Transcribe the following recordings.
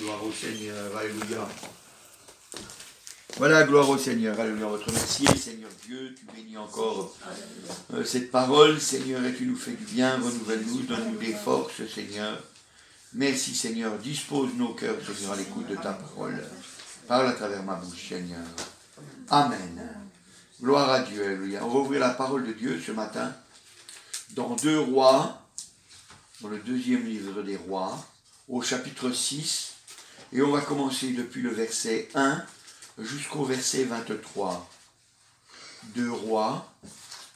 Gloire au Seigneur, alléluia. Voilà, gloire au Seigneur, alléluia. On va te remercier, Seigneur Dieu, tu bénis encore cette parole, Seigneur, et tu nous fais du bien, renouvelle-nous, donne-nous des forces, Seigneur. Merci, Seigneur, dispose nos cœurs, Seigneur, à l'écoute de ta parole. Parle à travers ma bouche, Seigneur. Amen. Gloire à Dieu, alléluia. On va ouvrir la parole de Dieu ce matin dans 2 Rois, dans le 2e livre des Rois, au chapitre 6, et on va commencer depuis le verset 1 jusqu'au verset 23. 2 Rois,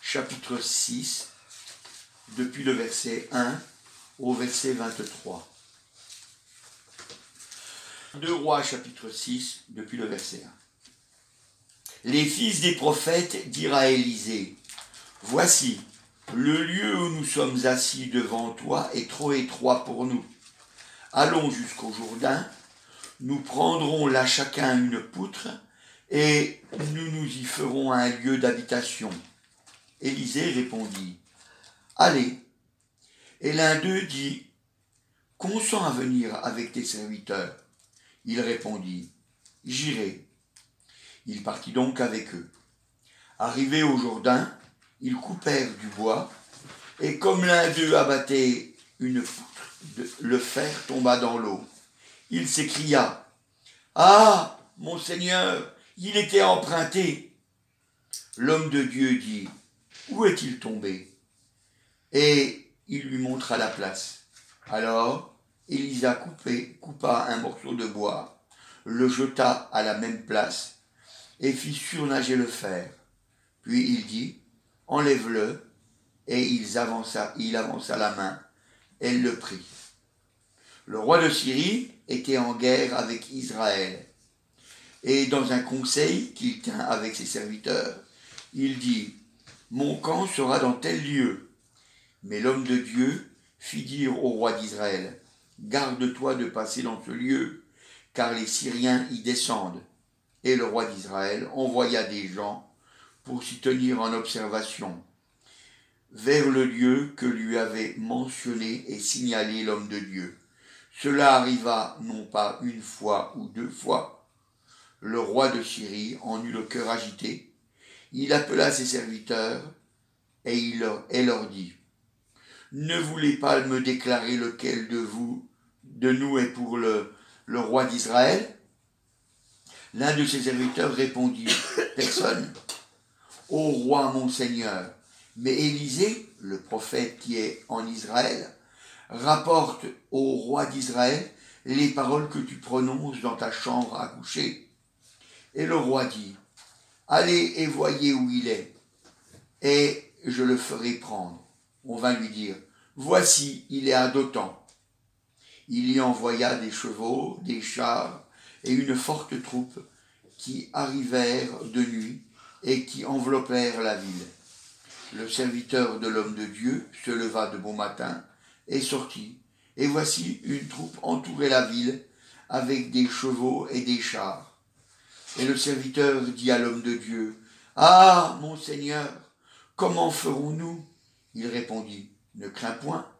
chapitre 6, depuis le verset 1 au verset 23. 2 Rois, chapitre 6, depuis le verset 1. Les fils des prophètes dirent à Élisée, « Voici, le lieu où nous sommes assis devant toi est trop étroit pour nous. Allons jusqu'au Jourdain, nous prendrons là chacun une poutre, et nous nous y ferons un lieu d'habitation. » Élisée répondit, « Allez. » Et l'un d'eux dit, « Consens à venir avec tes serviteurs. » Il répondit, « J'irai. » Il partit donc avec eux. Arrivés au Jourdain, ils coupèrent du bois, et comme l'un d'eux abattait une poutre, le fer tomba dans l'eau. Il s'écria, « Ah, mon Seigneur, il était emprunté. » L'homme de Dieu dit, « Où est-il tombé ?» Et il lui montra la place. Alors, Élisa coupa un morceau de bois, le jeta à la même place, et fit surnager le fer. Puis il dit, « Enlève-le », et il avança la main. Elle le prit. Le roi de Syrie était en guerre avec Israël. Et dans un conseil qu'il tint avec ses serviteurs, il dit, « Mon camp sera dans tel lieu. » Mais l'homme de Dieu fit dire au roi d'Israël, « Garde-toi de passer dans ce lieu, car les Syriens y descendent. » Et le roi d'Israël envoya des gens pour s'y tenir en observation vers le lieu que lui avait mentionné et signalé l'homme de Dieu. Cela arriva non pas une fois ou 2 fois. Le roi de Syrie en eut le cœur agité. Il appela ses serviteurs et leur dit, « Ne voulez pas me déclarer lequel de nous est pour le roi d'Israël ?» L'un de ses serviteurs répondit, « Personne, ô roi mon Seigneur. » Mais Élisée, le prophète qui est en Israël, rapporte au roi d'Israël les paroles que tu prononces dans ta chambre à coucher. Et le roi dit, « Allez et voyez où il est, et je le ferai prendre. » On va lui dire, « Voici, il est à Dothan. » Il y envoya des chevaux, des chars et une forte troupe qui arrivèrent de nuit et qui enveloppèrent la ville. Le serviteur de l'homme de Dieu se leva de bon matin et sortit, et voici une troupe entourait la ville avec des chevaux et des chars. Et le serviteur dit à l'homme de Dieu, « Ah, mon Seigneur, comment ferons-nous » Il répondit, « Ne crains point,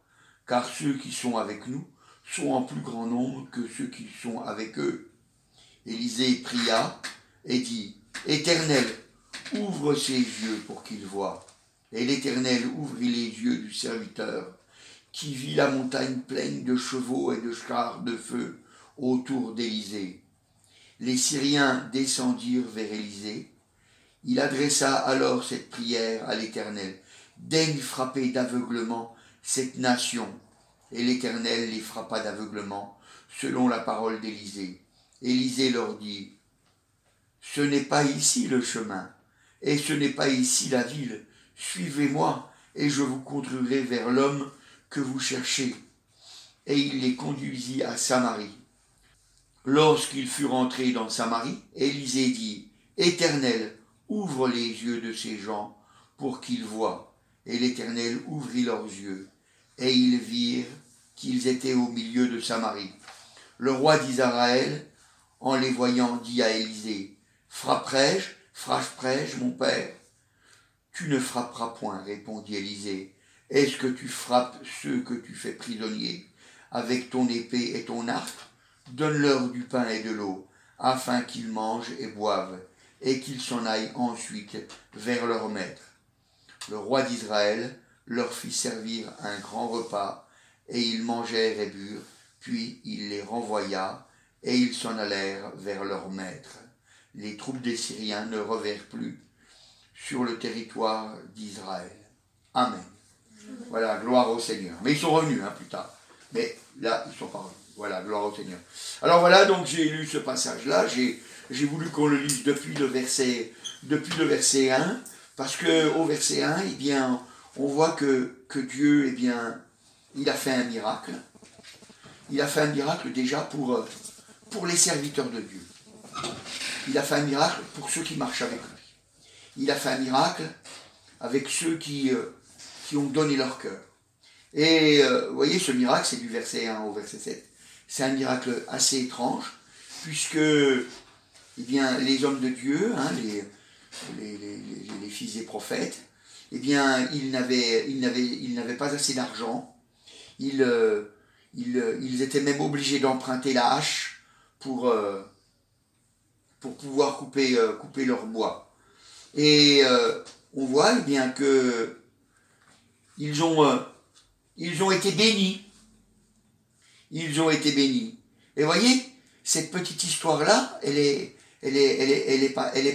car ceux qui sont avec nous sont en plus grand nombre que ceux qui sont avec eux. » Élisée pria et dit, « Éternel, ouvre ses yeux pour qu'il voie. » Et l'Éternel ouvrit les yeux du serviteur, qui vit la montagne pleine de chevaux et de chars de feu autour d'Élisée. Les Syriens descendirent vers Élisée. Il adressa alors cette prière à l'Éternel, « Daigne frapper d'aveuglement cette nation. » Et l'Éternel les frappa d'aveuglement, selon la parole d'Élisée. Élisée leur dit, « Ce n'est pas ici le chemin, et ce n'est pas ici la ville. Suivez-moi, et je vous conduirai vers l'homme que vous cherchez. » Et il les conduisit à Samarie. Lorsqu'ils furent entrés dans Samarie, Élisée dit, « Éternel, ouvre les yeux de ces gens pour qu'ils voient. » Et l'Éternel ouvrit leurs yeux, et ils virent qu'ils étaient au milieu de Samarie. Le roi d'Israël, en les voyant, dit à Élisée, « Frapperai-je, mon père ?» « Tu ne frapperas point, répondit Élisée. Est-ce que tu frappes ceux que tu fais prisonniers avec ton épée et ton arc ? donne-leur du pain et de l'eau, afin qu'ils mangent et boivent, et qu'ils s'en aillent ensuite vers leur maître. Le roi d'Israël leur fit servir un grand repas, et ils mangèrent et burent, puis il les renvoya, et ils s'en allèrent vers leur maître. Les troupes des Syriens ne revinrent plus sur le territoire d'Israël. Amen. Voilà, gloire au Seigneur. Mais ils sont revenus plus tard. Mais là, ils sont pas revenus. Voilà, gloire au Seigneur. Alors voilà, donc j'ai lu ce passage-là. J'ai voulu qu'on le lise depuis le verset 1, parce qu'au verset 1, eh bien, on voit que Dieu, eh bien, il a fait un miracle. Il a fait un miracle déjà pour les serviteurs de Dieu. Il a fait un miracle pour ceux qui marchent avec lui. Il a fait un miracle avec ceux qui ont donné leur cœur. Et vous voyez, ce miracle, c'est du verset 1 au verset 7. C'est un miracle assez étrange, puisque eh bien, les hommes de Dieu, les fils des prophètes, eh bien, ils n'avaient pas assez d'argent. Ils étaient même obligés d'emprunter la hache pour pouvoir couper leur bois. Et on voit eh bien que ils ont été bénis. Ils ont été bénis. Et voyez, cette petite histoire-là, elle est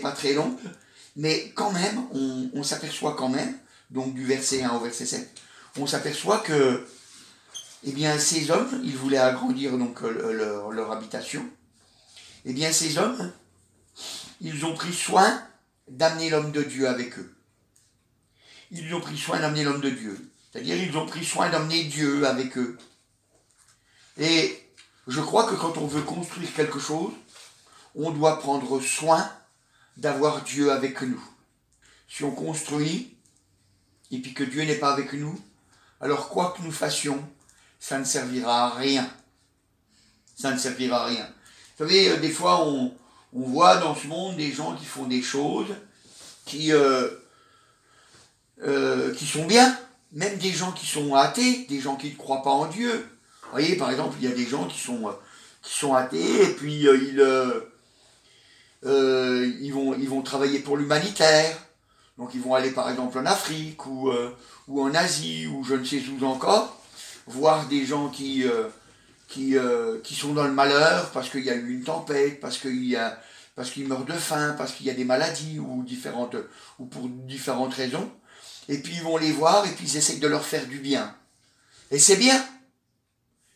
pas très longue, mais quand même, on s'aperçoit quand même, donc du verset 1 au verset 7, on s'aperçoit que, eh bien, ces hommes, ils voulaient agrandir donc leur habitation. Eh bien, ces hommes, ils ont pris soin d'amener l'homme de Dieu avec eux. Ils ont pris soin d'amener l'homme de Dieu. C'est-à-dire, ils ont pris soin d'amener Dieu avec eux. Et je crois que quand on veut construire quelque chose, on doit prendre soin d'avoir Dieu avec nous. Si on construit, et puis que Dieu n'est pas avec nous, alors quoi que nous fassions, ça ne servira à rien. Ça ne servira à rien. Vous savez, des fois, on voit dans ce monde des gens qui font des choses qui sont bien, même des gens qui sont athées, des gens qui ne croient pas en Dieu. Vous voyez, par exemple, il y a des gens qui sont athées, et puis ils vont travailler pour l'humanitaire. Donc ils vont aller par exemple en Afrique, ou en Asie, ou je ne sais où encore, voir des gens qui sont dans le malheur, parce qu'il y a eu une tempête, parce qu'ils meurent de faim, parce qu'il y a des maladies, ou pour différentes raisons. Et puis ils vont les voir, et puis ils essaient de leur faire du bien. Et c'est bien.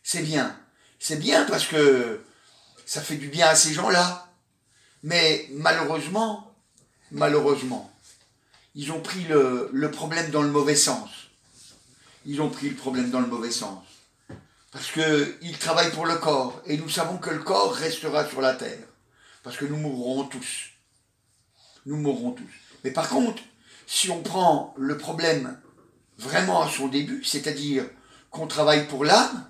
C'est bien. C'est bien parce que ça fait du bien à ces gens-là. Mais malheureusement, ils ont pris le problème dans le mauvais sens. Ils ont pris le problème dans le mauvais sens. Parce qu'ils travaillent pour le corps. Et nous savons que le corps restera sur la terre. Parce que nous mourrons tous. Nous mourrons tous. Mais par contre, si on prend le problème vraiment à son début, c'est-à-dire qu'on travaille pour l'âme,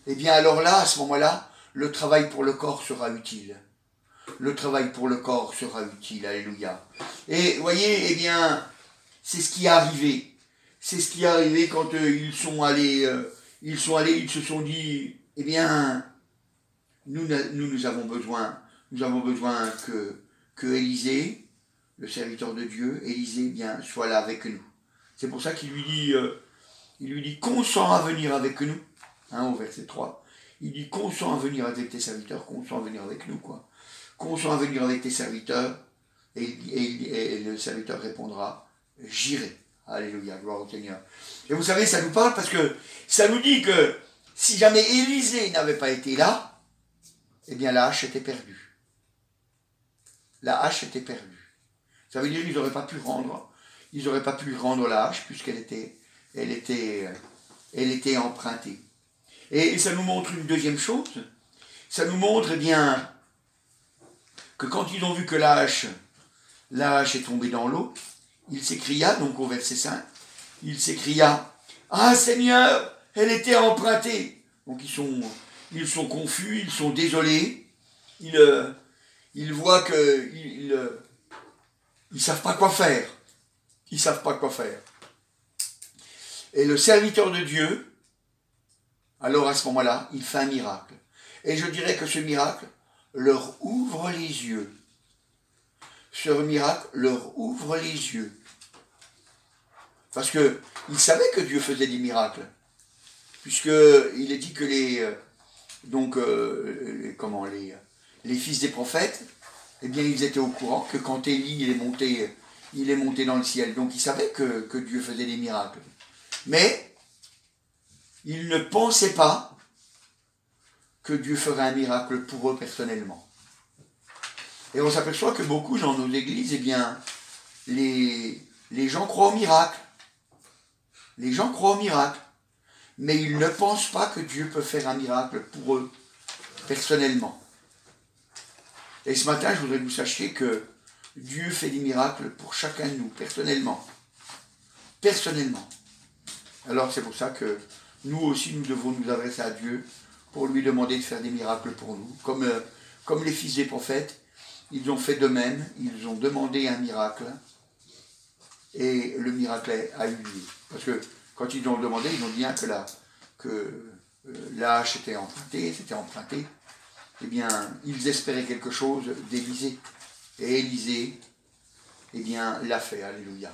eh bien alors là, à ce moment-là, le travail pour le corps sera utile. Le travail pour le corps sera utile, alléluia. Et vous voyez, eh bien, c'est ce qui est arrivé. C'est ce qui est arrivé quand ils se sont dit, eh bien, nous avons besoin que Élisée, le serviteur de Dieu, Élisée, eh bien, soit là avec nous. C'est pour ça qu'il lui dit, consens à venir avec nous, au verset 3. Il dit, consens à venir avec tes serviteurs, consens à venir avec nous, quoi. Consens à venir avec tes serviteurs, et le serviteur répondra, j'irai. Alléluia, gloire au Seigneur. Et vous savez, ça nous parle parce que ça nous dit que si jamais Élisée n'avait pas été là, eh bien la hache était perdue. La hache était perdue. Ça veut dire qu'ils n'auraient pas pu rendre la hache puisqu'elle était empruntée. Et ça nous montre une deuxième chose. Ça nous montre, eh bien, que quand ils ont vu que la hache est tombée dans l'eau, il s'écria, donc au verset 5, il s'écria, « Ah Seigneur, elle était empruntée !» Donc ils sont confus, ils sont désolés, ils voient qu'ils ne savent pas quoi faire. Ils ne savent pas quoi faire. Et le serviteur de Dieu, alors à ce moment-là, il fait un miracle. Et je dirais que ce miracle leur ouvre les yeux. Ce miracle leur ouvre les yeux. Parce qu'ils savaient que Dieu faisait des miracles. Puisqu'il est dit que les fils des prophètes, eh bien, ils étaient au courant que quand Élie il est monté dans le ciel. Donc, ils savaient que Dieu faisait des miracles. Mais, ils ne pensaient pas que Dieu ferait un miracle pour eux personnellement. Et on s'aperçoit que beaucoup dans nos églises, eh bien, les gens croient au miracle. Les gens croient au miracle. Mais ils ne pensent pas que Dieu peut faire un miracle pour eux, personnellement. Et ce matin, je voudrais que vous sachiez que Dieu fait des miracles pour chacun de nous, personnellement. Personnellement. Alors c'est pour ça que nous aussi, nous devons nous adresser à Dieu pour lui demander de faire des miracles pour nous. Comme les fils des prophètes, ils ont fait de même, ils ont demandé un miracle, et le miracle a eu lieu. Parce que quand ils l'ont demandé, ils ont dit que la hache était empruntée, eh bien, ils espéraient quelque chose d'Élisée. Et Élisée, eh bien, l'a fait, alléluia.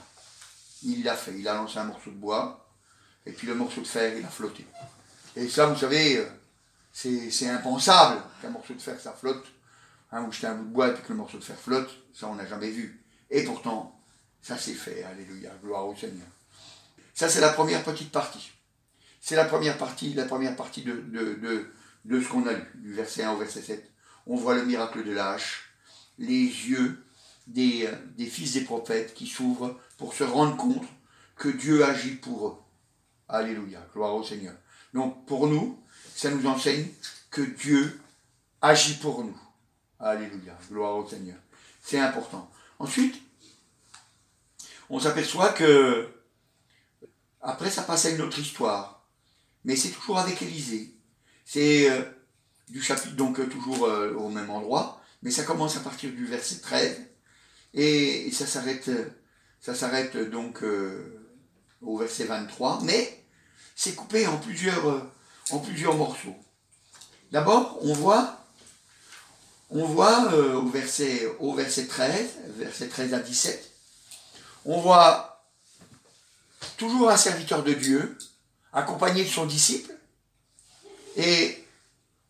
Il l'a fait, il a lancé un morceau de bois, et puis le morceau de fer, il a flotté. Et ça, vous savez, c'est impensable qu'un morceau de fer, ça flotte. Vous jetez un bout de bois et puis que le morceau de fer flotte, ça, on n'a jamais vu. Et pourtant, ça s'est fait, alléluia, gloire au Seigneur. Ça, c'est la première petite partie. C'est la première partie de ce qu'on a lu, du verset 1 au verset 7. On voit le miracle de la hache, les yeux des fils des prophètes qui s'ouvrent pour se rendre compte que Dieu agit pour eux. Alléluia, gloire au Seigneur. Donc, pour nous, ça nous enseigne que Dieu agit pour nous. Alléluia, gloire au Seigneur. C'est important. Ensuite, on s'aperçoit que, après, ça passe à une autre histoire. Mais c'est toujours avec Élisée. C'est du chapitre, donc toujours au même endroit, mais ça commence à partir du verset 13, et ça s'arrête donc au verset 23, mais c'est coupé en plusieurs morceaux. D'abord, on voit au verset 13 à 17, on voit toujours un serviteur de Dieu, accompagné de son disciple, et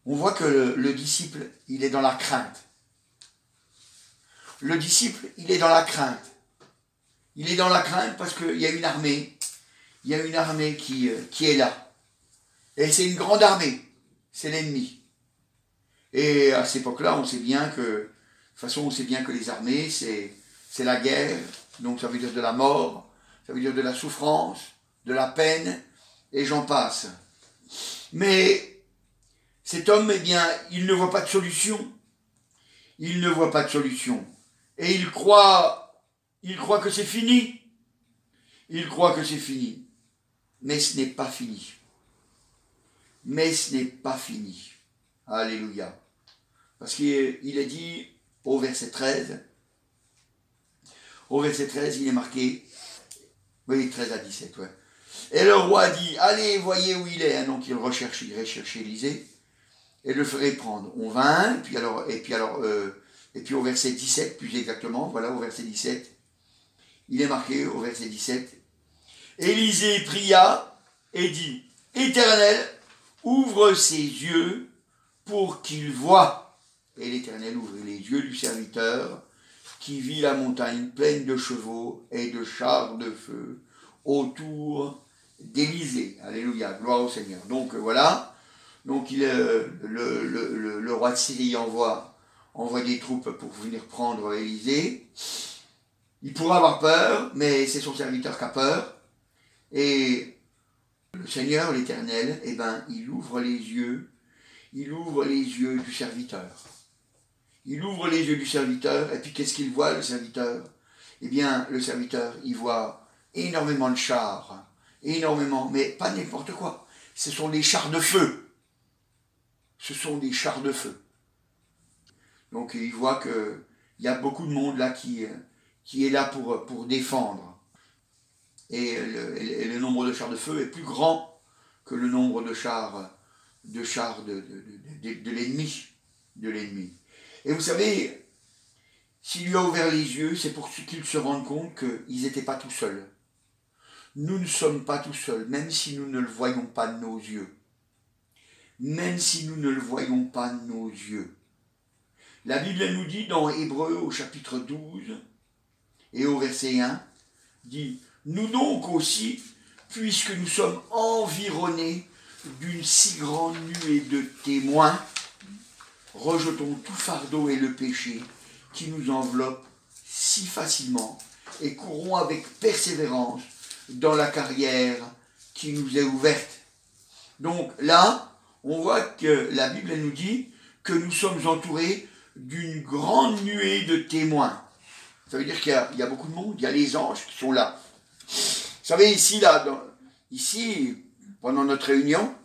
on voit que le disciple, il est dans la crainte. Le disciple, il est dans la crainte. Il est dans la crainte parce qu'il y a une armée. Il y a une armée qui est là. Et c'est une grande armée. C'est l'ennemi. Et à cette époque-là, on sait bien que les armées, c'est la guerre. Donc ça veut dire de la mort, ça veut dire de la souffrance, de la peine, et j'en passe. Mais cet homme, eh bien, il ne voit pas de solution. Il ne voit pas de solution. Et il croit que c'est fini. Il croit que c'est fini. Mais ce n'est pas fini. Mais ce n'est pas fini. Alléluia. Parce qu'il est dit au verset 13, il est marqué, oui, 13 à 17, ouais. Et le roi dit, allez, voyez où il est. Donc il irait chercher Élisée et le ferait prendre. On vint, et puis au verset 17, plus exactement, voilà, au verset 17, il est marqué au verset 17, Élisée pria et dit, Éternel, ouvre ses yeux pour qu'il voie. Et l'Éternel ouvrit les yeux du serviteur qui vit la montagne pleine de chevaux et de chars de feu autour d'Élisée. Alléluia, gloire au Seigneur. Donc voilà, donc le roi de Syrie envoie des troupes pour venir prendre Élisée. Il pourra avoir peur, mais c'est son serviteur qui a peur. Et le Seigneur, l'Éternel, eh ben, il ouvre les yeux du serviteur. Il ouvre les yeux du serviteur, et puis qu'est-ce qu'il voit, le serviteur? Eh bien, le serviteur, il voit énormément de chars, énormément, mais pas n'importe quoi. Ce sont des chars de feu. Ce sont des chars de feu. Donc, il voit qu'il y a beaucoup de monde là qui est là pour défendre. Et le nombre de chars de feu est plus grand que le nombre de chars chars de l'ennemi. Et vous savez, s'il lui a ouvert les yeux, c'est pour qu'ils se rendent compte qu'ils n'étaient pas tout seuls. Nous ne sommes pas tout seuls, même si nous ne le voyons pas de nos yeux. Même si nous ne le voyons pas de nos yeux. La Bible nous dit dans Hébreux au chapitre 12 et au verset 1, dit « Nous donc aussi, puisque nous sommes environnés d'une si grande nuée de témoins, rejetons tout fardeau et le péché qui nous enveloppe si facilement et courons avec persévérance dans la carrière qui nous est ouverte. » Donc là, on voit que la Bible nous dit que nous sommes entourés d'une grande nuée de témoins. Ça veut dire qu'il y a beaucoup de monde, il y a les anges qui sont là. Vous savez, ici, pendant notre réunion,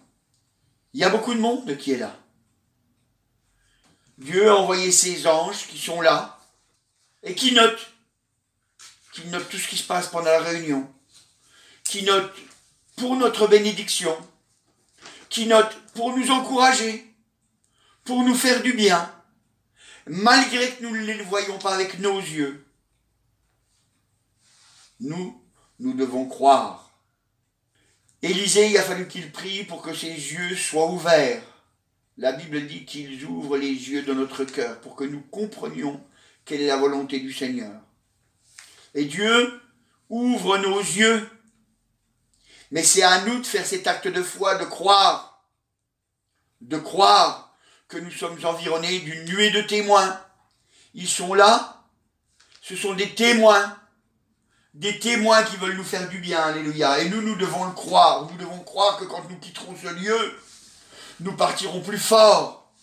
il y a beaucoup de monde qui est là. Dieu a envoyé ses anges qui sont là et qui notent tout ce qui se passe pendant la réunion, qui notent pour notre bénédiction, qui notent pour nous encourager, pour nous faire du bien, malgré que nous ne les voyons pas avec nos yeux. Nous devons croire. Élisée, il a fallu qu'il prie pour que ses yeux soient ouverts. La Bible dit qu'ils ouvrent les yeux de notre cœur pour que nous comprenions quelle est la volonté du Seigneur. Et Dieu ouvre nos yeux. Mais c'est à nous de faire cet acte de foi, de croire que nous sommes environnés d'une nuée de témoins. Ils sont là, ce sont des témoins qui veulent nous faire du bien, alléluia. Et nous devons le croire. Nous devons croire que quand nous quitterons ce lieu, nous partirons plus forts.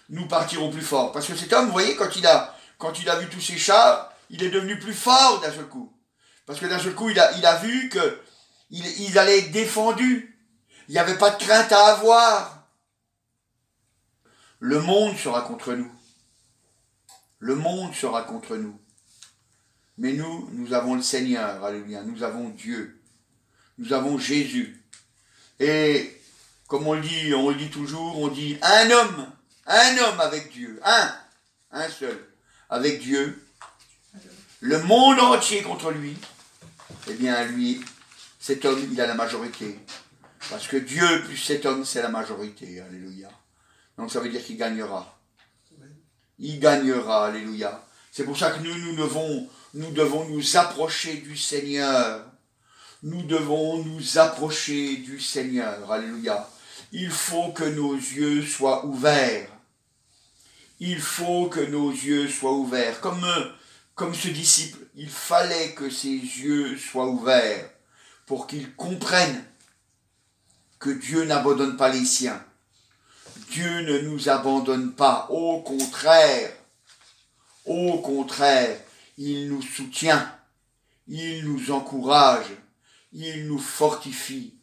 Nous partirons plus forts. Parce que cet homme, vous voyez, quand il a vu tous ces chars, il est devenu plus fort d'un seul coup. Parce que d'un seul coup, il a vu qu'ils allaient être défendus. Il n'y avait pas de crainte à avoir. Le monde sera contre nous. Le monde sera contre nous. Mais nous avons le Seigneur, alléluia. Nous avons Dieu. Nous avons Jésus. Et comme on le dit toujours, on dit un homme avec Dieu. Un seul. Avec Dieu. Le monde entier contre lui. Eh bien, lui, cet homme, il a la majorité. Parce que Dieu plus cet homme, c'est la majorité. Alléluia. Donc ça veut dire qu'il gagnera. Il gagnera, alléluia. C'est pour ça que nous devons nous approcher du Seigneur. Nous devons nous approcher du Seigneur, alléluia. Il faut que nos yeux soient ouverts. Il faut que nos yeux soient ouverts. Comme ce disciple, il fallait que ses yeux soient ouverts pour qu'il comprenne que Dieu n'abandonne pas les siens. Dieu ne nous abandonne pas. Au contraire, il nous soutient, il nous encourage, il nous fortifie.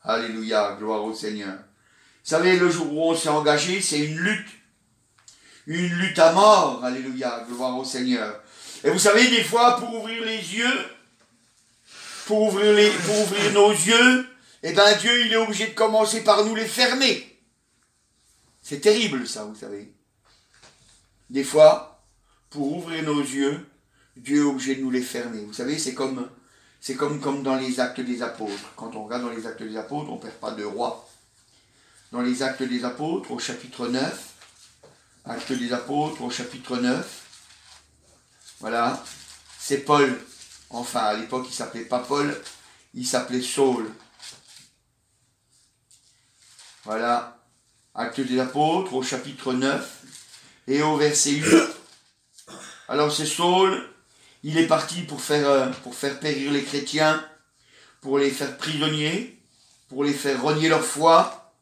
Alléluia, gloire au Seigneur. Vous savez, le jour où on s'est engagé, c'est une lutte à mort. Alléluia, gloire au Seigneur. Et vous savez, des fois, pour ouvrir les yeux, pour ouvrir nos yeux, eh bien Dieu, il est obligé de commencer par nous les fermer. C'est terrible ça, vous savez. Des fois, pour ouvrir nos yeux, Dieu est obligé de nous les fermer. Vous savez, c'est comme dans les Actes des Apôtres. Quand on regarde dans les Actes des Apôtres, on ne perd pas de roi. Dans les Actes des Apôtres, au chapitre 9, Actes des Apôtres, au chapitre 9, voilà, c'est Paul. Enfin, à l'époque, il ne s'appelait pas Paul, il s'appelait Saul. Voilà, Actes des Apôtres, au chapitre 9, et au verset 8. Alors c'est Saul, il est parti pour faire périr les chrétiens, pour les faire prisonniers, pour les faire renier leur foi.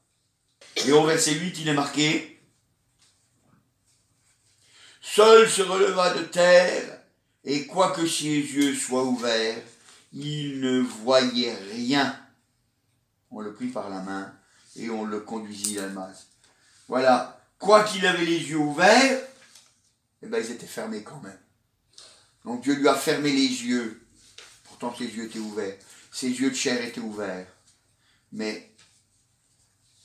Et au verset 8, il est marqué « Seul se releva de terre, et quoique ses yeux soient ouverts, il ne voyait rien. » On le prit par la main, et on le conduisit à Damas. Voilà, quoi qu'il avait les yeux ouverts, eh bien ils étaient fermés quand même. Donc Dieu lui a fermé les yeux. Pourtant ses yeux étaient ouverts. Ses yeux de chair étaient ouverts. Mais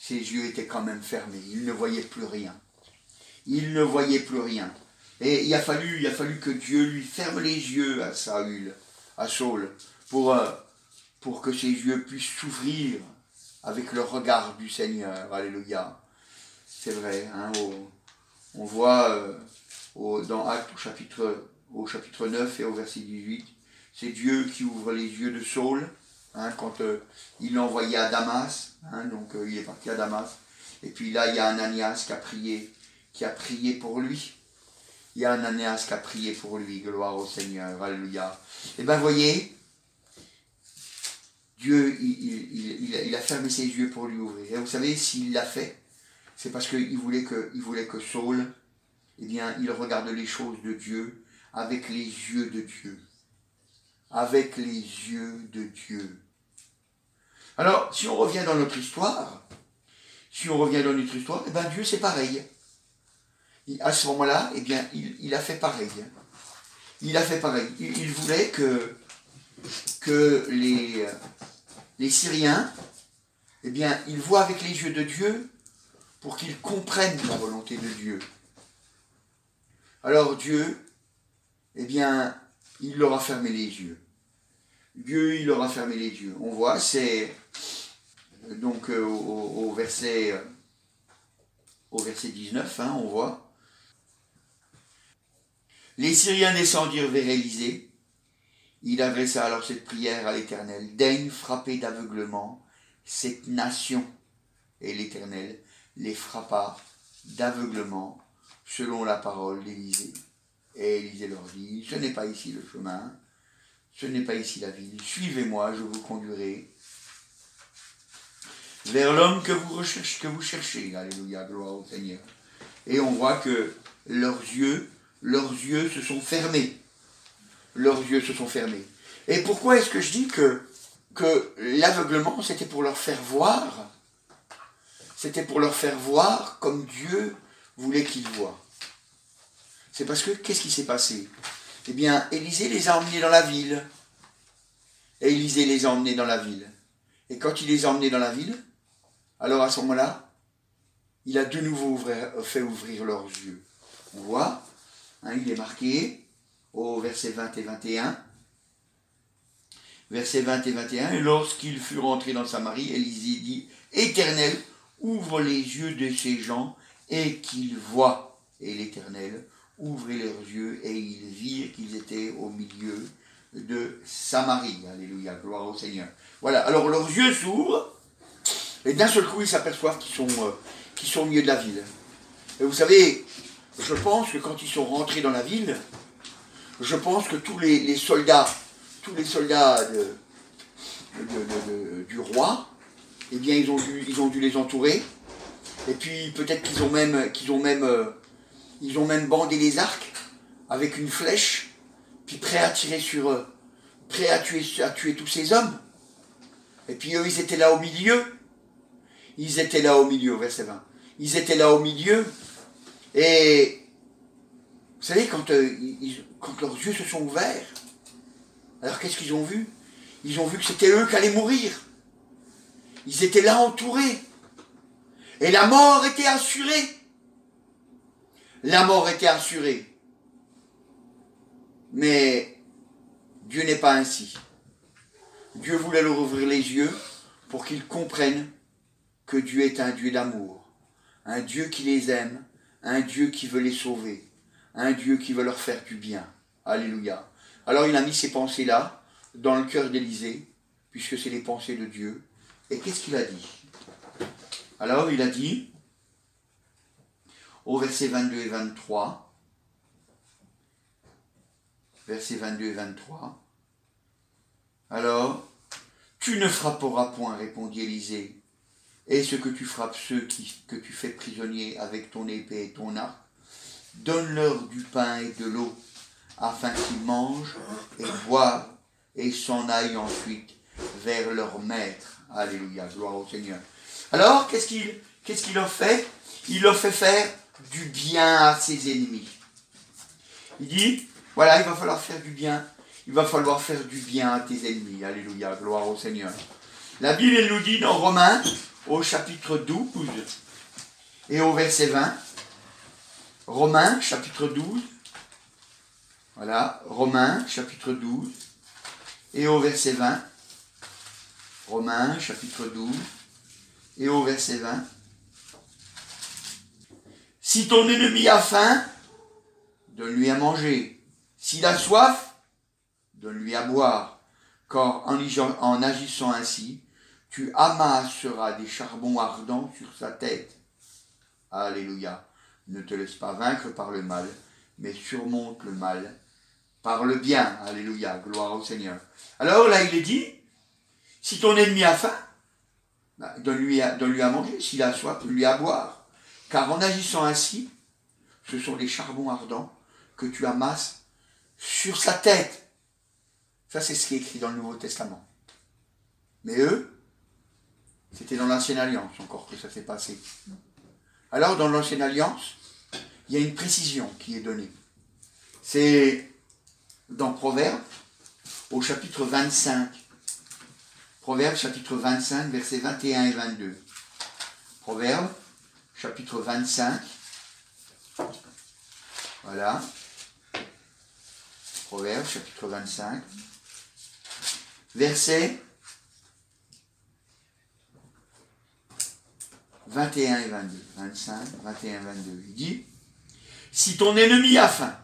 ses yeux étaient quand même fermés. Il ne voyait plus rien. Il ne voyait plus rien. Et il a fallu que Dieu lui ferme les yeux à Saül, pour que ses yeux puissent s'ouvrir avec le regard du Seigneur. Alléluia. C'est vrai, hein, on voit dans Actes au chapitre 9 et au verset 18, c'est Dieu qui ouvre les yeux de Saül, hein, quand il l'a envoyé à Damas, hein, donc il est parti à Damas, et puis là il y a Ananias qui a prié pour lui. Il y a Ananias qui a prié pour lui, gloire au Seigneur, alléluia. Et bien voyez, Dieu, il a fermé ses yeux pour lui ouvrir. Et vous savez, s'il l'a fait, c'est parce qu'il voulait que Saül, eh bien, il regarde les choses de Dieu avec les yeux de Dieu. Avec les yeux de Dieu. Alors, si on revient dans notre histoire, eh bien, Dieu, c'est pareil. À ce moment-là, eh bien, il a fait pareil. Il a fait pareil. Il voulait que les Syriens, eh bien, ils voient avec les yeux de Dieu pour qu'ils comprennent la volonté de Dieu. Alors Dieu, eh bien, il leur a fermé les yeux. Dieu, il leur a fermé les yeux. On voit, c'est donc au verset 19, hein, on voit. Les Syriens descendirent vers Élisée. Il adressa alors cette prière à l'Éternel. Daigne frapper d'aveuglement cette nation. Et l'Éternel les frappa d'aveuglement selon la parole d'Élisée. Et Élisée leur dit, ce n'est pas ici le chemin, ce n'est pas ici la ville. Suivez-moi, je vous conduirai vers l'homme que vous cherchez. Alléluia, gloire au Seigneur. Et on voit que leurs yeux se sont fermés. Leurs yeux se sont fermés. Et pourquoi est-ce que je dis que l'aveuglement, c'était pour leur faire voir? C'était pour leur faire voir comme Dieu voulait qu'ils voient. C'est parce que, qu'est-ce qui s'est passé? Eh bien, Élisée les a emmenés dans la ville. Élisée les a emmenés dans la ville. Et quand il les a emmenés dans la ville, alors à ce moment-là, il a de nouveau fait ouvrir leurs yeux. On voit, hein, il est marqué au verset 20 et 21. Versets 20 et 21. Et lorsqu'il fut rentré dans Samarie, Élisée dit, Éternel, ouvre les yeux de ces gens et qu'ils voient. Et l'Éternel ouvrit leurs yeux et ils virent qu'ils étaient au milieu de Samarie. Alléluia, gloire au Seigneur. Voilà, alors leurs yeux s'ouvrent et d'un seul coup ils s'aperçoivent qu'ils sont au milieu de la ville. Et vous savez, je pense que quand ils sont rentrés dans la ville, je pense que tous les soldats du roi, eh bien ils ont dû les entourer. Et puis peut-être qu'ils ont même bandé les arcs avec une flèche, puis prêts à tirer sur eux, prêts à tuer tous ces hommes. Et puis eux, ils étaient là au milieu. Ils étaient là au milieu, verset 20. Ils étaient là au milieu. Et vous savez, quand leurs yeux se sont ouverts, alors qu'est-ce qu'ils ont vu? Ils ont vu que c'était eux qui allaient mourir. Ils étaient là entourés. Et la mort était assurée. La mort était assurée. Mais Dieu n'est pas ainsi. Dieu voulait leur ouvrir les yeux pour qu'ils comprennent que Dieu est un Dieu d'amour, un Dieu qui les aime, un Dieu qui veut les sauver, un Dieu qui veut leur faire du bien. Alléluia. Alors il a mis ces pensées-là dans le cœur d'Élisée, puisque c'est les pensées de Dieu. Et qu'est-ce qu'il a dit? Alors il a dit, au verset 22 et 23, versets 22 et 23, alors, tu ne frapperas point, répondit Élisée, est-ce que tu frappes ceux que tu fais prisonniers avec ton épée et ton arc? Donne-leur du pain et de l'eau, afin qu'ils mangent et boivent et s'en aillent ensuite vers leur maître. Alléluia, gloire au Seigneur. Alors, qu'est-ce qu'il leur fait? Il leur fait faire du bien à ses ennemis. Il dit, voilà, il va falloir faire du bien. Il va falloir faire du bien à tes ennemis. Alléluia, gloire au Seigneur. La Bible, elle nous dit dans Romains, au chapitre 12 et au verset 20. Romains, chapitre 12. Voilà, Romains, chapitre 12 et au verset 20. Romains, chapitre 12 et au verset 20. Si ton ennemi a faim, donne-lui à manger. S'il a soif, donne-lui à boire. Car en agissant ainsi, tu amasseras des charbons ardents sur sa tête. Alléluia. Ne te laisse pas vaincre par le mal, mais surmonte le mal par le bien. Alléluia. Gloire au Seigneur. Alors là, il est dit, si ton ennemi a faim, donne-lui à manger. S'il a soif, donne-lui à boire. Car en agissant ainsi, ce sont des charbons ardents que tu amasses sur sa tête. Ça, c'est ce qui est écrit dans le Nouveau Testament. Mais eux, c'était dans l'Ancienne Alliance encore que ça s'est passé. Alors, dans l'Ancienne Alliance, il y a une précision qui est donnée. C'est dans Proverbes, au chapitre 25. Proverbes, chapitre 25, versets 21 et 22. Proverbes, chapitre 25. Voilà. Proverbes, chapitre 25. Versets 21 et 22. 25, 21 et 22. Il dit, si ton ennemi a faim,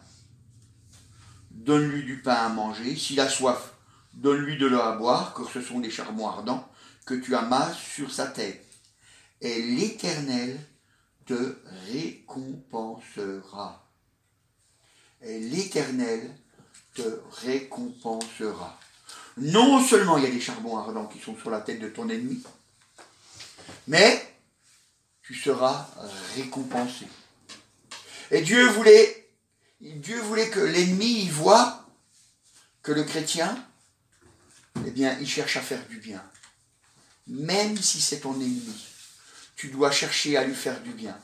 donne-lui du pain à manger. S'il a soif, donne-lui de l'eau à boire, car ce sont des charbons ardents que tu amasses sur sa tête. Et l'Éternel te récompensera. Et l'Éternel te récompensera. Non seulement il y a des charbons ardents qui sont sur la tête de ton ennemi, mais tu seras récompensé. Et Dieu voulait que l'ennemi y voie que le chrétien, eh bien, il cherche à faire du bien. Même si c'est ton ennemi, tu dois chercher à lui faire du bien.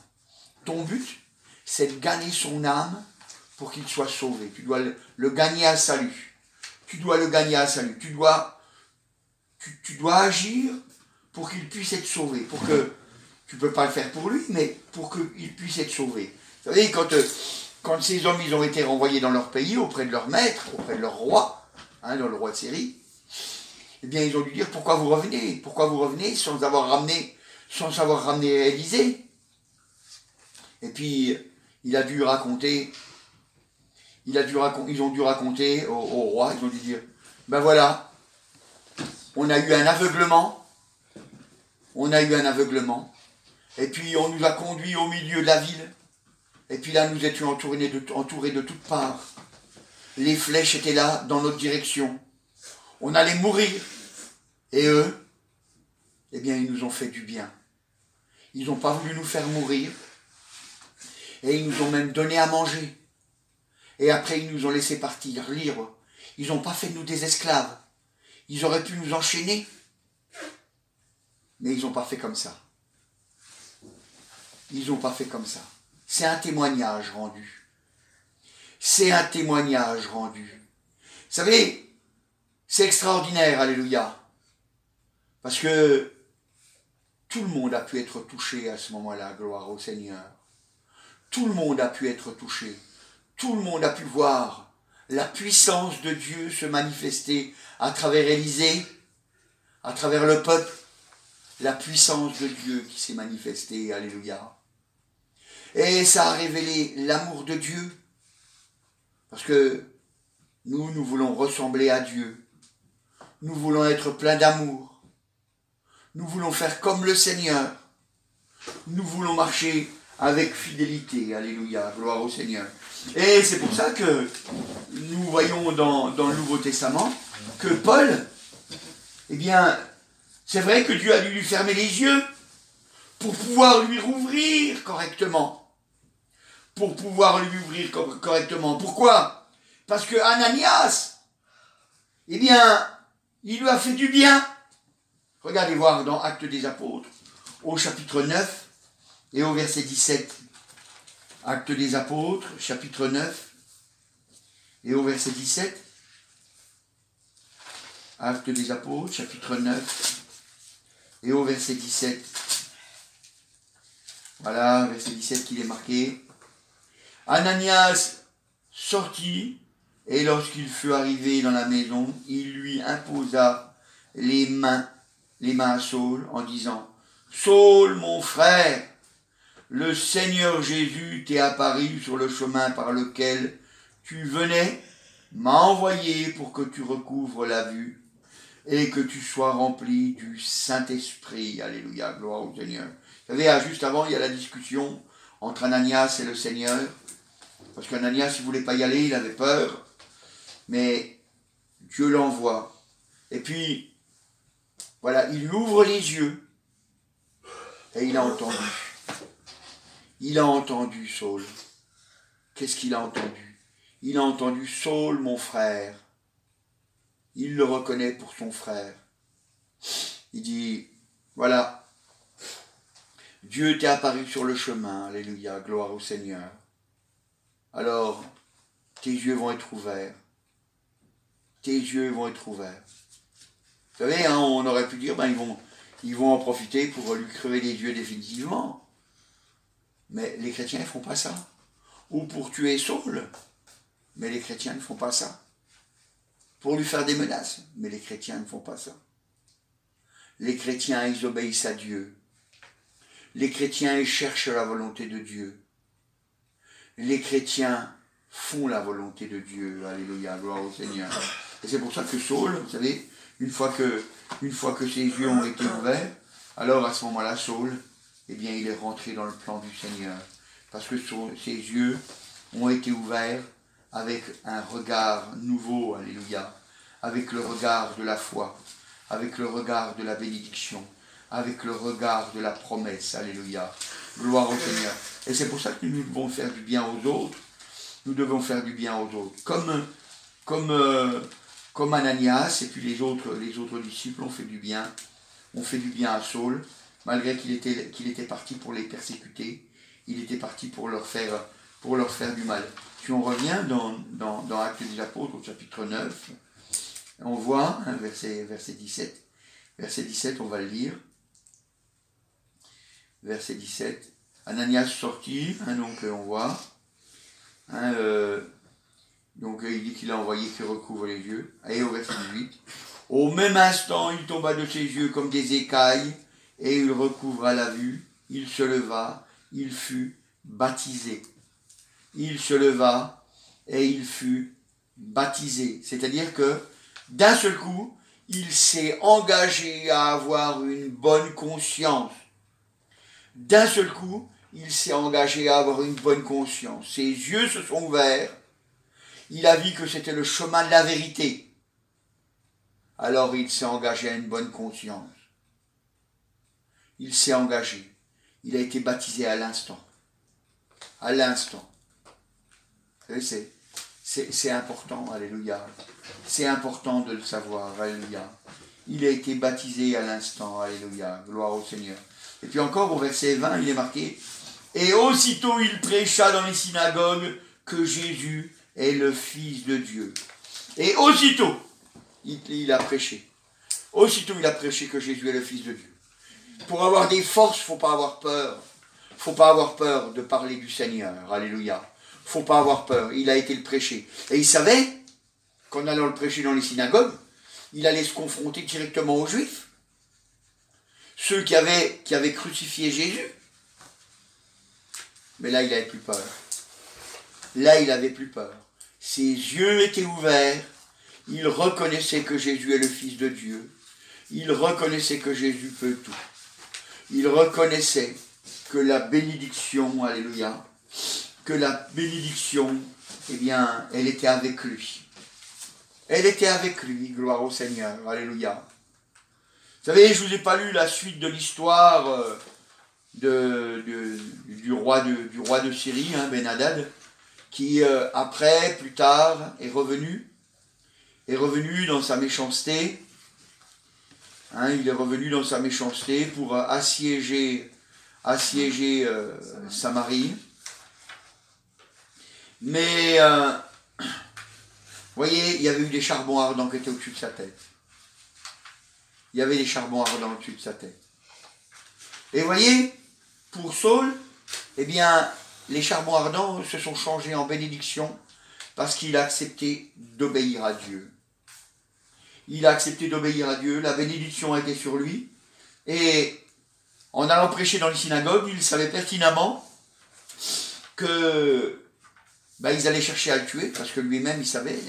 Ton but, c'est de gagner son âme pour qu'il soit sauvé. Tu dois le gagner à salut. Tu dois le gagner à salut. Tu dois agir pour qu'il puisse être sauvé. Tu ne peux pas le faire pour lui, mais pour qu'il puisse être sauvé. Vous savez, quand ces hommes ils ont été renvoyés dans leur pays, auprès de leur maître, auprès de leur roi, dans le roi de Syrie, eh bien ils ont dû dire, pourquoi vous revenez sans savoir ramener Élisée. Et puis, ils ont dû raconter au roi, ils ont dû dire, ben voilà, on a eu un aveuglement, et puis on nous a conduits au milieu de la ville, et puis là nous étions entourés de toutes parts. Les flèches étaient là, dans notre direction. On allait mourir. Et eux, eh bien ils nous ont fait du bien. Ils n'ont pas voulu nous faire mourir, et ils nous ont même donné à manger. Et après, ils nous ont laissé partir libres. Ils n'ont pas fait de nous des esclaves. Ils auraient pu nous enchaîner. Mais ils n'ont pas fait comme ça. Ils n'ont pas fait comme ça. C'est un témoignage rendu. C'est un témoignage rendu. Vous savez, c'est extraordinaire, alléluia. Parce que tout le monde a pu être touché à ce moment-là, gloire au Seigneur. Tout le monde a pu être touché. Tout le monde a pu voir la puissance de Dieu se manifester à travers Élisée, à travers le peuple, la puissance de Dieu qui s'est manifestée, alléluia. Et ça a révélé l'amour de Dieu, parce que nous voulons ressembler à Dieu, nous voulons être pleins d'amour, nous voulons faire comme le Seigneur, nous voulons marcher avec fidélité, alléluia, gloire au Seigneur. Et c'est pour ça que nous voyons dans le Nouveau Testament que Paul, eh bien, c'est vrai que Dieu a dû lui fermer les yeux pour pouvoir lui rouvrir correctement. Pourquoi? Parce que Ananias, eh bien, il lui a fait du bien. Regardez voir dans Actes des Apôtres, au chapitre 9 et au verset 17. Actes des Apôtres, chapitre 9, et au verset 17. Actes des Apôtres, chapitre 9, et au verset 17. Voilà, verset 17 qu'il est marqué. Ananias sortit, et lorsqu'il fut arrivé dans la maison, il lui imposa les mains à Saul, en disant, Saul, mon frère, le Seigneur Jésus t'est apparu sur le chemin par lequel tu venais, m'a envoyé pour que tu recouvres la vue et que tu sois rempli du Saint-Esprit. Alléluia, gloire au Seigneur. Vous savez, juste avant, il y a la discussion entre Ananias et le Seigneur, parce qu'Ananias, il ne voulait pas y aller, il avait peur, mais Dieu l'envoie. Et puis, voilà, il ouvre les yeux, et il a entendu. Il a entendu Saul. Qu'est-ce qu'il a entendu? Il a entendu Saul, mon frère. Il le reconnaît pour son frère. Il dit, voilà, Dieu t'est apparu sur le chemin, alléluia, gloire au Seigneur. Alors, tes yeux vont être ouverts. Tes yeux vont être ouverts. Vous savez, hein, on aurait pu dire, ben, ils vont en profiter pour lui crever les yeux définitivement. Mais les chrétiens ne font pas ça. Ou pour tuer Saul. Mais les chrétiens ne font pas ça. Pour lui faire des menaces. Mais les chrétiens ne font pas ça. Les chrétiens, ils obéissent à Dieu. Les chrétiens, ils cherchent la volonté de Dieu. Les chrétiens font la volonté de Dieu. Alléluia, gloire au Seigneur. Et c'est pour ça que Saul, vous savez, une fois que ses yeux ont été ouverts, alors à ce moment-là, Saul, eh bien, il est rentré dans le plan du Seigneur. Parce que ses yeux ont été ouverts avec un regard nouveau, alléluia, avec le regard de la foi, avec le regard de la bénédiction, avec le regard de la promesse, alléluia. Gloire au Seigneur. Et c'est pour ça que nous devons faire du bien aux autres. Nous devons faire du bien aux autres. Comme Ananias et puis les autres disciples ont fait du bien. On fait du bien à Saul, malgré qu'il était parti pour les persécuter. Il était parti pour leur faire du mal. Si on revient dans Actes des Apôtres au chapitre 9, on voit, hein, verset 17. Verset 17, on va le lire. Verset 17. Ananias sortit, hein, donc on voit. Hein, donc il dit qu'il a envoyé qu'il recouvre les yeux. Et au verset 18. Au même instant, il tomba de ses yeux comme des écailles, et il recouvra la vue. Il se leva, il fut baptisé. Il se leva, et il fut baptisé. C'est-à-dire que, d'un seul coup, il s'est engagé à avoir une bonne conscience. D'un seul coup, il s'est engagé à avoir une bonne conscience. Ses yeux se sont ouverts. Il a vu que c'était le chemin de la vérité. Alors il s'est engagé à une bonne conscience. Il s'est engagé. Il a été baptisé à l'instant. À l'instant. Vous savez, c'est important, alléluia. C'est important de le savoir, alléluia. Il a été baptisé à l'instant, alléluia. Gloire au Seigneur. Et puis encore au verset 20, il est marqué, et aussitôt il prêcha dans les synagogues que Jésus est le Fils de Dieu. Et aussitôt, il a prêché. Aussitôt, il a prêché que Jésus est le Fils de Dieu. Pour avoir des forces, il ne faut pas avoir peur. Il ne faut pas avoir peur de parler du Seigneur. Alléluia. Il ne faut pas avoir peur. Il a été le prêcher. Et il savait qu'en allant le prêcher dans les synagogues, il allait se confronter directement aux Juifs. Ceux qui avaient crucifié Jésus. Mais là, il n'avait plus peur. Là, il n'avait plus peur. Ses yeux étaient ouverts. Il reconnaissait que Jésus est le Fils de Dieu. Il reconnaissait que Jésus peut tout. Il reconnaissait que la bénédiction, alléluia, que la bénédiction, eh bien, elle était avec lui. Elle était avec lui, gloire au Seigneur, alléluia. Vous savez, je ne vous ai pas lu la suite de l'histoire du roi de Syrie, hein, Ben-Hadad, qui après, plus tard, est revenu dans sa méchanceté. Hein, il est revenu dans sa méchanceté pour assiéger Samarie. Mais, vous voyez, il y avait eu des charbons ardents qui étaient au-dessus de sa tête. Il y avait des charbons ardents au-dessus de sa tête. Et vous voyez, pour Saul, eh bien, les charbons ardents se sont changés en bénédiction parce qu'il a accepté d'obéir à Dieu. Il a accepté d'obéir à Dieu, la bénédiction a été sur lui, et en allant prêcher dans les synagogues, il savait pertinemment que ils allaient chercher à le tuer, parce que lui-même il savait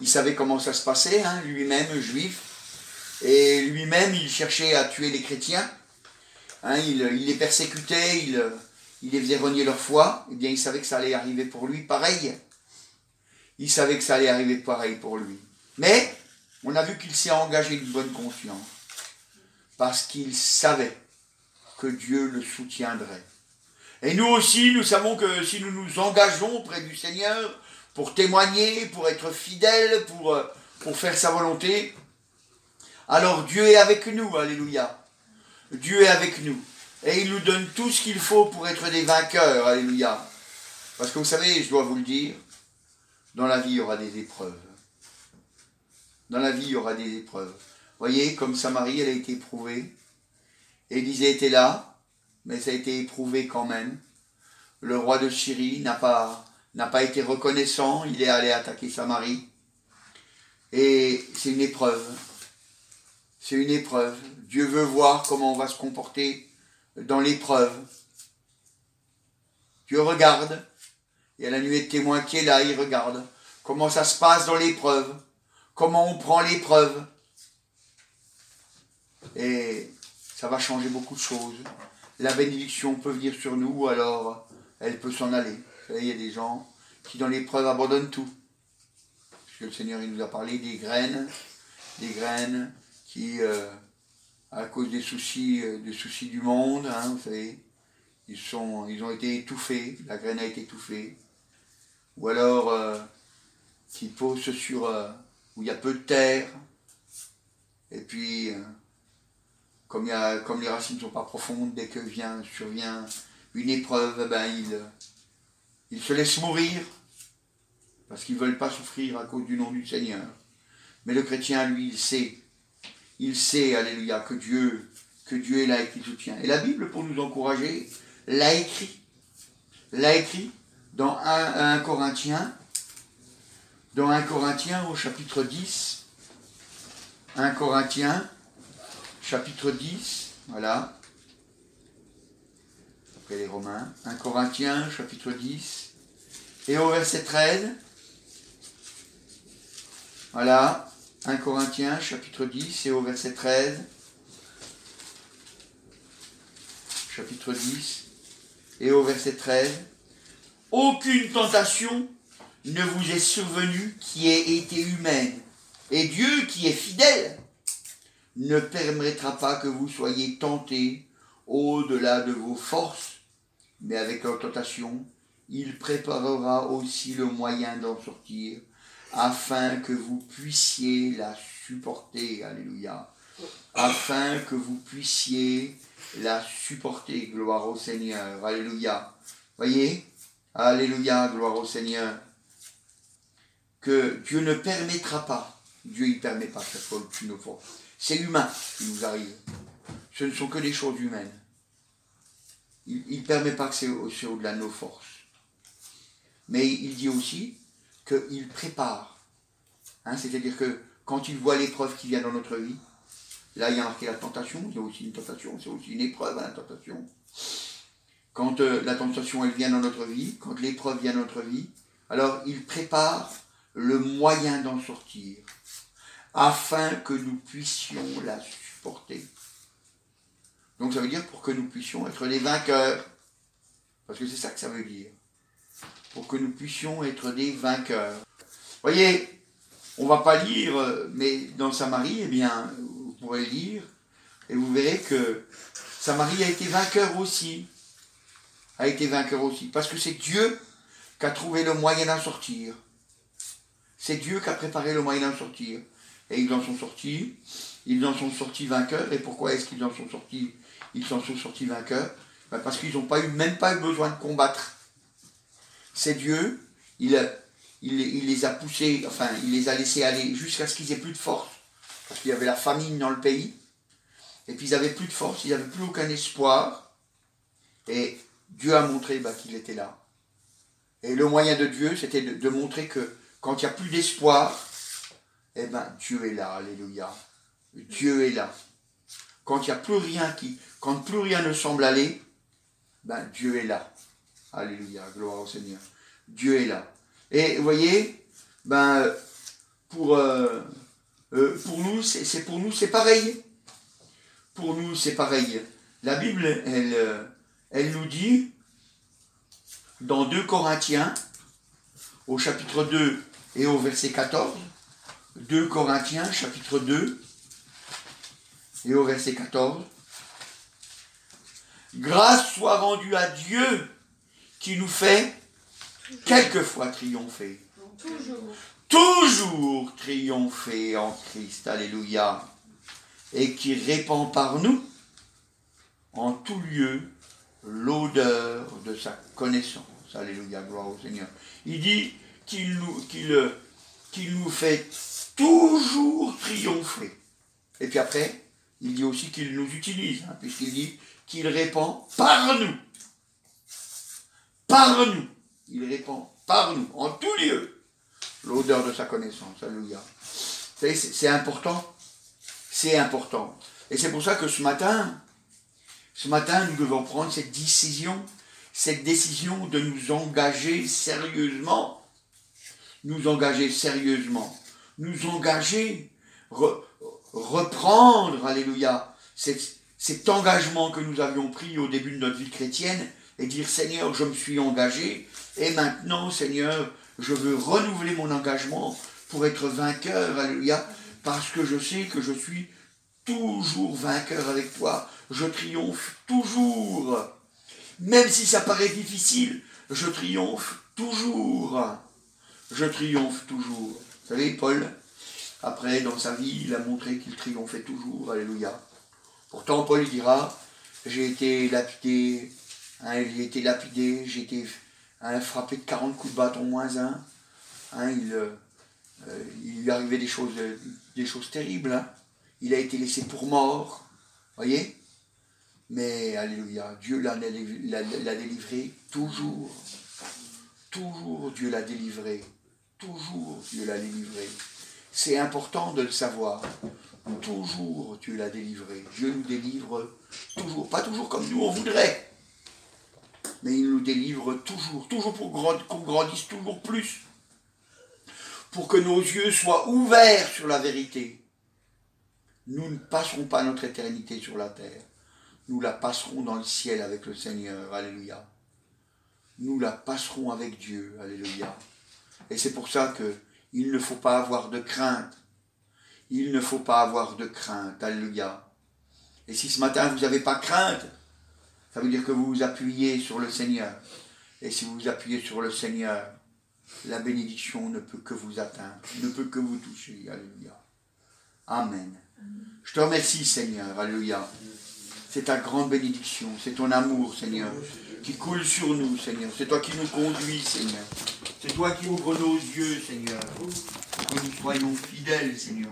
il savait comment ça se passait, lui-même juif, et lui-même il cherchait à tuer les chrétiens, il les persécutait, il les faisait renier leur foi. Eh bien il savait que ça allait arriver pour lui pareil. Il savait que ça allait arriver pareil pour lui. Mais on a vu qu'il s'est engagé de bonne conscience, parce qu'il savait que Dieu le soutiendrait. Et nous aussi, nous savons que si nous nous engageons auprès du Seigneur pour témoigner, pour être fidèles, pour faire sa volonté, alors Dieu est avec nous, alléluia. Dieu est avec nous. Et il nous donne tout ce qu'il faut pour être des vainqueurs, alléluia. Parce que vous savez, je dois vous le dire, dans la vie, il y aura des épreuves. Dans la vie, il y aura des épreuves. Voyez, comme Samarie, elle a été éprouvée. Élisée était là, mais ça a été éprouvé quand même. Le roi de Syrie n'a pas été reconnaissant, il est allé attaquer Samarie. Et c'est une épreuve. C'est une épreuve. Dieu veut voir comment on va se comporter dans l'épreuve. Dieu regarde. Il y a la nuée de témoins qui est là, il regarde. Comment ça se passe dans l'épreuve. Comment on prend l'épreuve. Et ça va changer beaucoup de choses. La bénédiction peut venir sur nous, ou alors elle peut s'en aller. Vous savez, il y a des gens qui dans l'épreuve abandonnent tout. Parce que le Seigneur il nous a parlé des graines qui, à cause des soucis du monde, vous savez, ils ont été étouffés, la graine a été étouffée. Ou alors, qui poussent sur, où il y a peu de terre, et puis, comme les racines ne sont pas profondes, dès que survient une épreuve, ils se laissent mourir, parce qu'ils ne veulent pas souffrir à cause du nom du Seigneur. Mais le chrétien, lui, il sait, alléluia, que Dieu est là et qu'il soutient. Et la Bible, pour nous encourager, l'a écrit dans 1 Corinthiens, au chapitre 10, 1 Corinthiens, chapitre 10, voilà, après les Romains, 1 Corinthiens, chapitre 10, et au verset 13, voilà, 1 Corinthiens, chapitre 10, et au verset 13, chapitre 10, et au verset 13, « Aucune tentation ne vous est survenue qui ait été humaine, et Dieu qui est fidèle ne permettra pas que vous soyez tentés au-delà de vos forces, mais avec la tentation, il préparera aussi le moyen d'en sortir, afin que vous puissiez la supporter. Alléluia. Afin que vous puissiez la supporter. Gloire au Seigneur. Alléluia. Voyez? Alléluia. Gloire au Seigneur. Que Dieu ne permettra pas. Dieu ne permet pas que ça soit au-dessus de nos forces. C'est humain ce qui nous arrive. Ce ne sont que des choses humaines. Il ne permet pas que c'est au-delà de nos forces. Mais il dit aussi qu'il prépare. C'est-à-dire que quand il voit l'épreuve qui vient dans notre vie, là il y a marqué la tentation, il y a aussi une tentation, c'est aussi une épreuve, la tentation. Quand la tentation elle vient dans notre vie, quand l'épreuve vient dans notre vie, alors il prépare le moyen d'en sortir, afin que nous puissions la supporter. Donc ça veut dire pour que nous puissions être des vainqueurs. Parce que c'est ça que ça veut dire. Pour que nous puissions être des vainqueurs. Voyez, on ne va pas lire, mais dans Samarie, eh bien, vous pourrez lire, et vous verrez que Samarie a été vainqueur aussi. Parce que c'est Dieu qui a trouvé le moyen d'en sortir. C'est Dieu qui a préparé le moyen d'en sortir. Et ils en sont sortis vainqueurs. Et pourquoi est-ce qu'ils en sont sortis vainqueurs? Parce qu'ils n'ont même pas eu besoin de combattre. C'est Dieu, il les a poussés, il les a laissés aller jusqu'à ce qu'ils aient plus de force. Parce qu'il y avait la famine dans le pays. Et puis ils n'avaient plus de force, ils n'avaient plus aucun espoir. Et Dieu a montré qu'il était là. Et le moyen de Dieu, c'était de montrer que quand il n'y a plus d'espoir, eh bien, Dieu est là, alléluia. Dieu est là. Quand il n'y a plus rien quand plus rien ne semble aller, Dieu est là. Alléluia, gloire au Seigneur. Dieu est là. Et vous voyez, pour nous, c'est pareil. Pour nous, c'est pareil. La Bible, elle nous dit, dans 2 Corinthiens, au chapitre 2 et au verset 14, 2 Corinthiens, chapitre 2 et au verset 14, grâce soit rendue à Dieu qui nous fait quelquefois triompher. Toujours triompher en Christ, alléluia, et qui répand par nous en tout lieu l'odeur de sa connaissance. Alléluia, gloire au Seigneur. Il dit qu'il nous fait toujours triompher. Et puis après, il dit aussi qu'il nous utilise, puisqu'il dit qu'il répand par nous. Par nous. Il répand par nous, en tout lieu, l'odeur de sa connaissance. Alléluia. Vous savez, c'est important. C'est important. Et c'est pour ça que ce matin, nous devons prendre cette décision de nous engager sérieusement. Nous engager, reprendre, alléluia, cet engagement que nous avions pris au début de notre vie chrétienne et dire, Seigneur, je me suis engagé et maintenant, Seigneur, je veux renouveler mon engagement pour être vainqueur, alléluia, parce que je sais que je suis toujours vainqueur avec toi. Je triomphe toujours. Même si ça paraît difficile, je triomphe toujours. Je triomphe toujours. Vous savez, Paul, après, dans sa vie, il a montré qu'il triomphait toujours. Alléluia. Pourtant, Paul il dira, j'ai été lapidé, j'ai été frappé de 40 coups de bâton moins un. Il lui arrivait des choses terribles. Il a été laissé pour mort. Voyez? Mais, alléluia, Dieu l'a délivré toujours. Toujours Dieu l'a délivré. Toujours Dieu l'a délivré. C'est important de le savoir. Toujours Dieu l'a délivré. Dieu nous délivre toujours. Pas toujours comme nous on voudrait. Mais il nous délivre toujours. Toujours pour qu'on grandisse toujours plus. Pour que nos yeux soient ouverts sur la vérité. Nous ne passerons pas notre éternité sur la terre. Nous la passerons dans le ciel avec le Seigneur. Alléluia. Nous la passerons avec Dieu. Alléluia. Et c'est pour ça qu'il ne faut pas avoir de crainte. Il ne faut pas avoir de crainte. Alléluia. Et si ce matin vous n'avez pas crainte, ça veut dire que vous vous appuyez sur le Seigneur. Et si vous vous appuyez sur le Seigneur, la bénédiction ne peut que vous atteindre, ne peut que vous toucher. Alléluia. Amen. Je te remercie, Seigneur. Alléluia. C'est ta grande bénédiction, c'est ton amour, Seigneur, qui coule sur nous, Seigneur. C'est toi qui nous conduis, Seigneur. C'est toi qui ouvres nos yeux, Seigneur, pour que nous soyons fidèles, Seigneur.